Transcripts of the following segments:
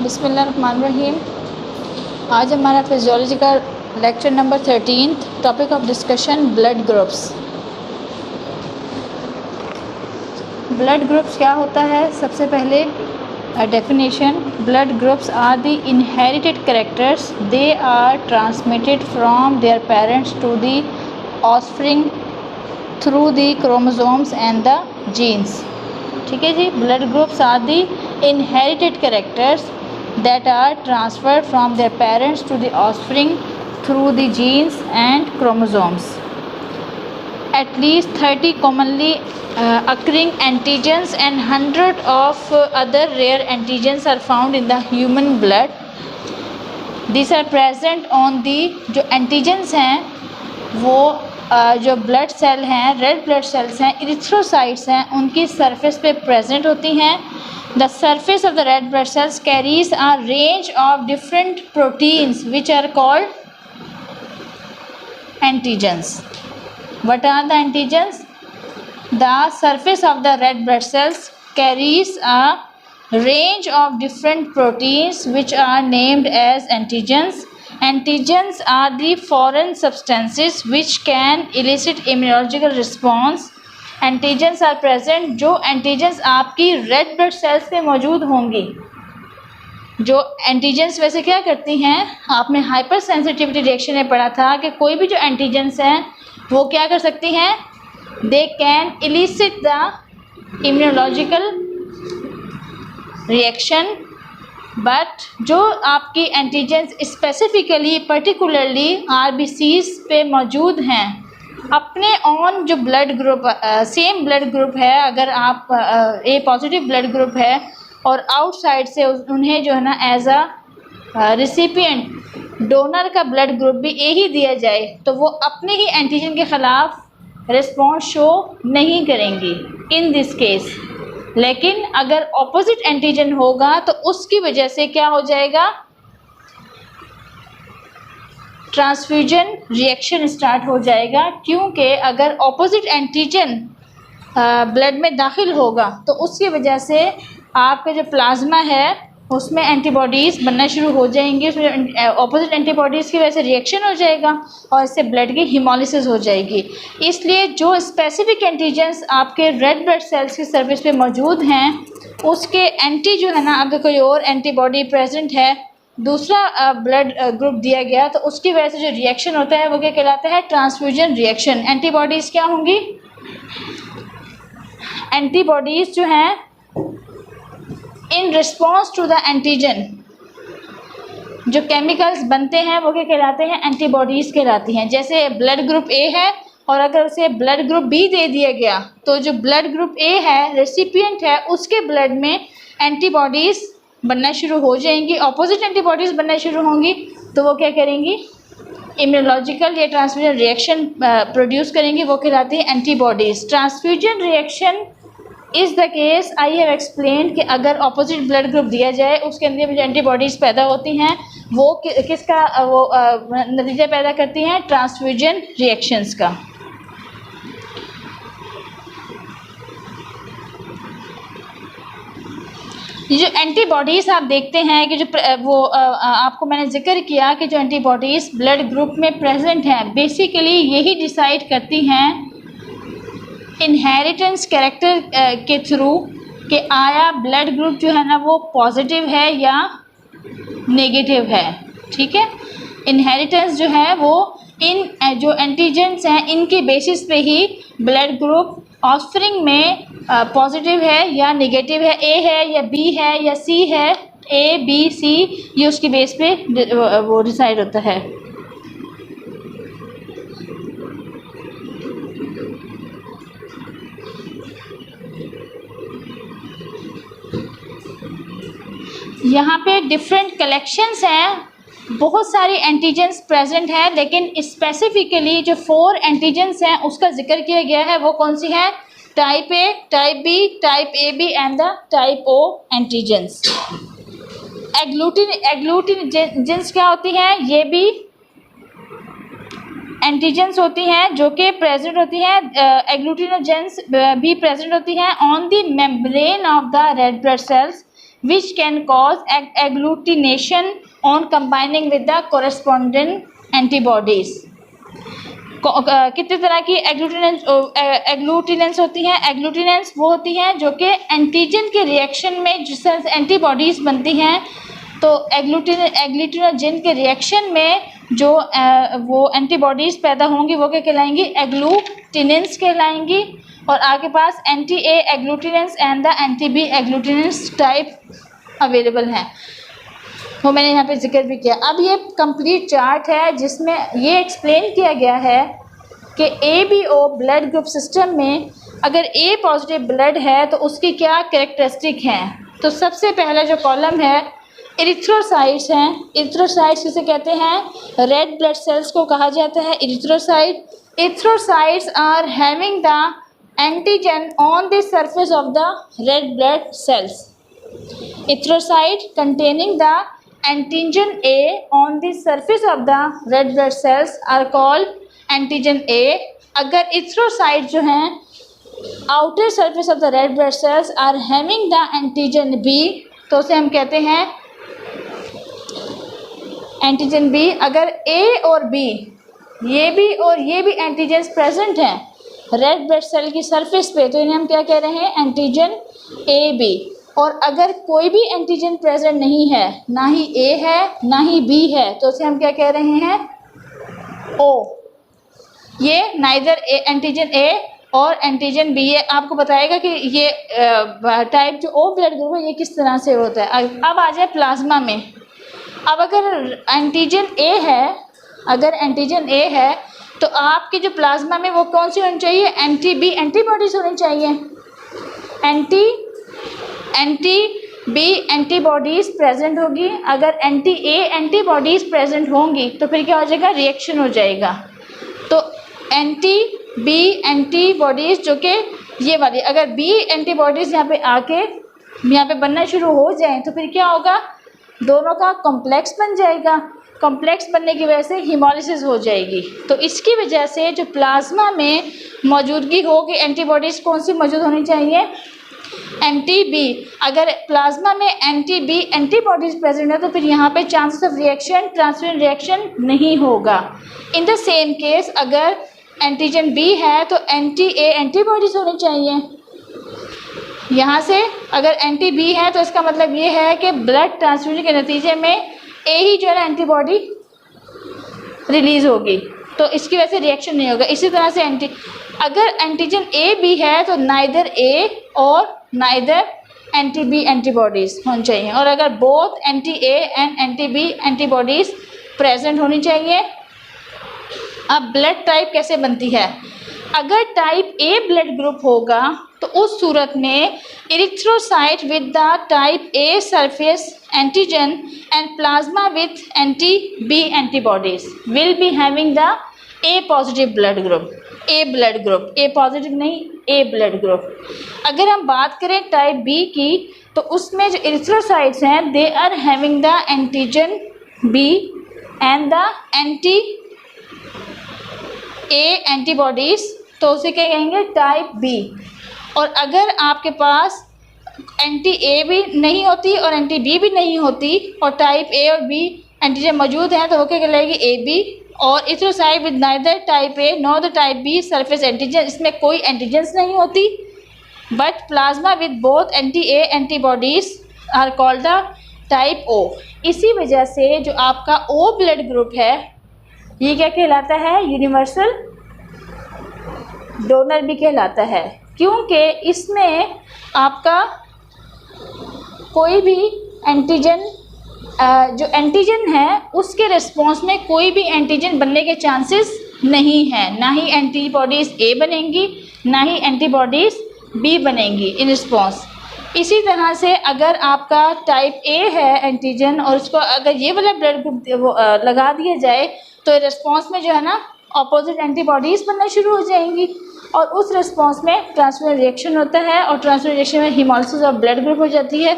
बिस्मिल्लाहिर्रहमानिर्रहीम। आज हमारा फिजियोलॉजी का lecture number 13, topic of discussion blood groups. Blood groups क्या होता है? सबसे पहले definition, blood groups are the inherited characters, they are transmitted from their parents to the offspring through the chromosomes and the genes. ठीक है जी। Blood groups are the inherited characters that are transferred from their parents to the offspring through the genes and chromosomes. At least 30 commonly occurring antigens and 100 of other rare antigens are found in the human blood. These are present on the जो antigens हैं वो जो blood cell हैं, red blood sales हैं, erythrocytes हैं, उनकी surface पे present होती हैं। The surface of the red blood cells carries a range of different proteins which are called antigens. What are the antigens? The surface of the red blood cells carries a range of different proteins which are named as antigens. Antigens are the foreign substances which can elicit immunological response. Antigens are present, जो antigens आपकी red blood cells पे मौजूद होंगी। जो antigens वैसे क्या करती हैं, आपने हाइपर सेंसिटिविटी रिएक्शन में पढ़ा था कि कोई भी जो एंटीजेंस हैं वो क्या कर सकती हैं, they can illicit the immunological reaction. But जो आपकी एंटीजेंस स्पेसिफिकली पर्टिकुलरली आरबीसीज पे मौजूद हैं, अपने ऑन जो blood group same blood group है, अगर आप ए पॉजिटिव ब्लड ग्रुप है और आउटसाइड से उन्हें जो है ना एज अ रिसिपिएंट डोनर का ब्लड ग्रुप भी ए ही दिया जाए तो वो अपने ही एंटीजन के ख़िलाफ़ रिस्पॉन्स शो नहीं करेंगी इन दिस केस। लेकिन अगर ऑपोजिट एंटीजन होगा तो उसकी वजह से क्या हो जाएगा, ट्रांसफ्यूजन रिएक्शन स्टार्ट हो जाएगा। क्योंकि अगर ऑपोजिट एंटीजन ब्लड में दाखिल होगा तो उसकी वजह से आपका जो प्लाज्मा है उसमें एंटीबॉडीज़ बनना शुरू हो जाएंगी, उसमें ऑपोजिट एंटीबॉडीज़ की वजह से रिएक्शन हो जाएगा और इससे ब्लड की हीमोलिसिस हो जाएगी। इसलिए जो स्पेसिफिक एंटीजेंस आपके रेड ब्लड सेल्स की सरफेस पे मौजूद हैं उसके एंटी जो है ना, अगर कोई और एंटीबॉडी प्रेजेंट है, दूसरा ब्लड ग्रुप दिया गया तो उसकी वजह से जो रिएक्शन होता है वो क्या कहलाता है, ट्रांसफ्यूजन रिएक्शन। एंटीबॉडीज़ क्या होंगी, एंटीबॉडीज़ जो हैं in response to the antigen जो केमिकल्स बनते हैं वो क्या कहलाते हैं, एंटीबॉडीज़ कहलाती हैं। जैसे ब्लड ग्रुप ए है और अगर उसे ब्लड ग्रुप बी दे दिया गया तो जो ब्लड ग्रुप ए है, रेसिपिएंट है, उसके ब्लड में एंटीबॉडीज़ बनना शुरू हो जाएंगी, ऑपोजिट एंटीबॉडीज़ बनना शुरू होंगी तो वो क्या करेंगी, इम्यूनोलॉजिकल या ट्रांसफ्यूजन रिएक्शन प्रोड्यूस करेंगी, वो कहलाती है antibodies. Transfusion reaction is the case I have explain कि अगर ऑपोजिट ब्लड ग्रुप दिया जाए उसके अंदर जो एंटीबॉडीज़ पैदा होती हैं वो किसका वो नतीजा पैदा करती हैं, ट्रांसफ्यूजन रिएक्शंस का। ये जो एंटीबॉडीज़ आप देखते हैं कि जो वो आपको मैंने जिक्र किया कि जो एंटीबॉडीज़ ब्लड ग्रुप में प्रेजेंट हैं बेसिकली यही डिसाइड करती हैं इनहेरिटेंस कैरेक्टर के थ्रू कि आया ब्लड ग्रुप जो है ना वो पॉजिटिव है या नेगेटिव है। ठीक है, इनहेरिटेंस जो है वो इन जो एंटीजेंस हैं इनके बेसिस पे ही ब्लड ग्रुप ऑफस्प्रिंग में पॉजिटिव है या नेगेटिव है, ए है या बी है या सी है, ए बी सी, ये उसकी बेस पे वो डिसाइड होता है। यहाँ पे डिफरेंट कलेक्शंस हैं, बहुत सारी एंटीजेंस प्रेजेंट हैं, लेकिन स्पेसिफिकली जो 4 एंटीजेंस हैं उसका जिक्र किया गया है। वो कौन सी है, type A, type B, type A B and the type O antigens. Agglutinogens क्या होती हैं, ये भी एंटीजेंस होती हैं जो कि प्रेजेंट होती हैं, एग्लूटिनोजेंस भी प्रेजेंट होती हैं on the membrane of the red blood sales which can cause agglutination on combining with the corresponding antibodies. कितने तरह की एग्लूटिनेंस होती हैं? एग्लूटिनेंस वो होती हैं जो कि एंटीजन के रिएक्शन में जिससे एंटीबॉडीज़ बनती हैं, तो एग्लूटिनोजन के रिएक्शन में जो वो एंटीबॉडीज़ पैदा होंगी वो क्या कहलाएंगी? एग्लूटिनेंस कहलाएंगी। और आपके पास anti A agglutinins and the anti B agglutinins type available हैं, वो मैंने यहाँ पे जिक्र भी किया। अब ये कंप्लीट चार्ट है जिसमें ये एक्सप्लेन किया गया है कि ABO ब्लड ग्रुप सिस्टम में अगर A पॉजिटिव ब्लड है तो उसकी क्या कैरेक्टरिस्टिक हैं। तो सबसे पहला जो कॉलम है इरिथ्रोसाइट्स हैं। इरिथ्रोसाइट्स किसे कहते हैं? रेड ब्लड सेल्स को कहा जाता है erythrocyte. Erythrocytes are having the antigen on the surface of the red blood cells. Erythrocyte containing the antigen A on the surface of the red blood cells are called antigen A. अगर erythrocyte जो हैं outer surface of the red blood cells are having the antigen B, तो उसे हम कहते हैं antigen B। अगर A और B ये भी एंटीजेंस प्रेजेंट हैं रेड ब्लड सेल की सरफेस पे, तो इन्हें हम क्या कह रहे हैं? Antigen AB। और अगर कोई भी एंटीजन प्रेजेंट नहीं है, ना ही A है ना ही B है, तो उसे हम क्या कह रहे हैं? O। ये नाइदर एंटीजन A और एंटीजन B है। आपको बताएगा कि ये टाइप जो O ब्लड ग्रुप है ये किस तरह से होता है। अब आ जाए प्लाज्मा में। अब अगर एंटीजन A है तो आपके जो प्लाज्मा में वो कौन सी होनी चाहिए? एंटी B एंटीबॉडीज़ होनी चाहिए। एंटी B एंटीबॉडीज़ प्रेजेंट होगी। अगर एंटी A एंटीबॉडीज़ प्रेजेंट होंगी तो फिर क्या हो जाएगा? रिएक्शन हो जाएगा। तो एंटी B एंटीबॉडीज़ जो कि ये वाली, अगर B एंटीबॉडीज़ यहाँ पे बनना शुरू हो जाएं तो फिर क्या होगा? दोनों का कॉम्प्लेक्स बन जाएगा। कॉम्प्लेक्स बनने की वजह से हीमोलिसिस हो जाएगी। तो इसकी वजह से जो प्लाज्मा में मौजूदगी होगी एंटीबॉडीज़ कौन सी मौजूद होनी चाहिए? Anti B। अगर प्लाज्मा में एंटी B एंटीबॉडीज़ प्रेजेंट है तो फिर यहाँ पे chances of reaction transfer reaction नहीं होगा। इन द सेम केस अगर एंटीजन B है तो एंटी A एंटीबॉडीज़ होनी चाहिए। यहाँ से अगर एंटी B है तो इसका मतलब ये है कि ब्लड ट्रांसफ्यूजन के नतीजे में A ही जो है एंटीबॉडी रिलीज़ होगी, तो इसकी वजह से रिएक्शन नहीं होगा। इसी तरह से अगर एंटीजन A B है तो नाइदर A और नाइदर एंटी B एंटीबॉडीज़ होनी चाहिए। और अगर both anti A and anti B antibodies present होनी चाहिए। अब ब्लड टाइप कैसे बनती है? अगर टाइप A ब्लड ग्रुप होगा तो उस सूरत में erythrocyte with the type A surface antigen and plasma with anti B antibodies will be having the A positive blood group. A blood group, A positive नहीं, A blood group. अगर हम बात करें type B की तो उसमें जो erythrocytes हैं they are having the antigen B and the anti A antibodies, तो उसे क्या कहेंगे? Type B। और अगर आपके पास एंटी A भी नहीं होती और एंटी B भी नहीं होती और टाइप A और B एंटीजन मौजूद हैं तो वो क्या कहलाएगी? AB। और erythrocyte with neither type A nor the type B surface antigen, इसमें कोई एंटीजन्स नहीं होती, but plasma with both anti A antibodies are called the type O। इसी वजह से जो आपका O ब्लड ग्रुप है ये क्या कहलाता है? यूनिवर्सल डोनर भी कहलाता है, क्योंकि इसमें आपका कोई भी एंटीजन जो एंटीजन है उसके रिस्पॉन्स में कोई भी एंटीजन बनने के चांसेस नहीं हैं। ना ही एंटीबॉडीज़ A बनेंगी ना ही एंटीबॉडीज़ B बनेंगी इन रिस्पॉन्स। इसी तरह से अगर आपका टाइप A है एंटीजन और उसको अगर ये वाला ब्लड ग्रुप लगा दिया जाए तो रिस्पॉन्स में जो है ना ऑपोजिट एंटीबॉडीज़ बनना शुरू हो जाएंगी और उस रिस्पॉन्स में ट्रांसफर रिएक्शन होता है और ट्रांसफर रिएक्शन में हीमोलिसिस ऑफ ब्लड ग्रुप हो जाती है।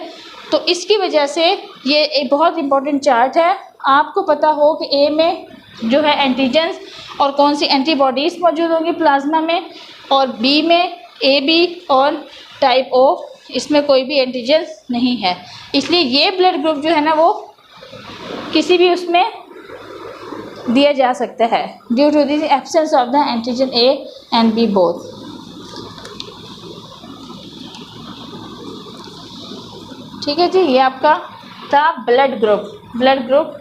तो इसकी वजह से ये एक बहुत इंपॉर्टेंट चार्ट है। आपको पता हो कि A में जो है एंटीजन्स और कौन सी एंटीबॉडीज़ मौजूद होंगी प्लाज्मा में, और B में AB और टाइप O इसमें कोई भी एंटीजन नहीं है, इसलिए ये ब्लड ग्रुप जो है ना वो किसी भी उसमें दिया जा सकता है due to the absence of the antigen A and B both. ठीक है जी, ये आपका था ब्लड ग्रुप। Blood group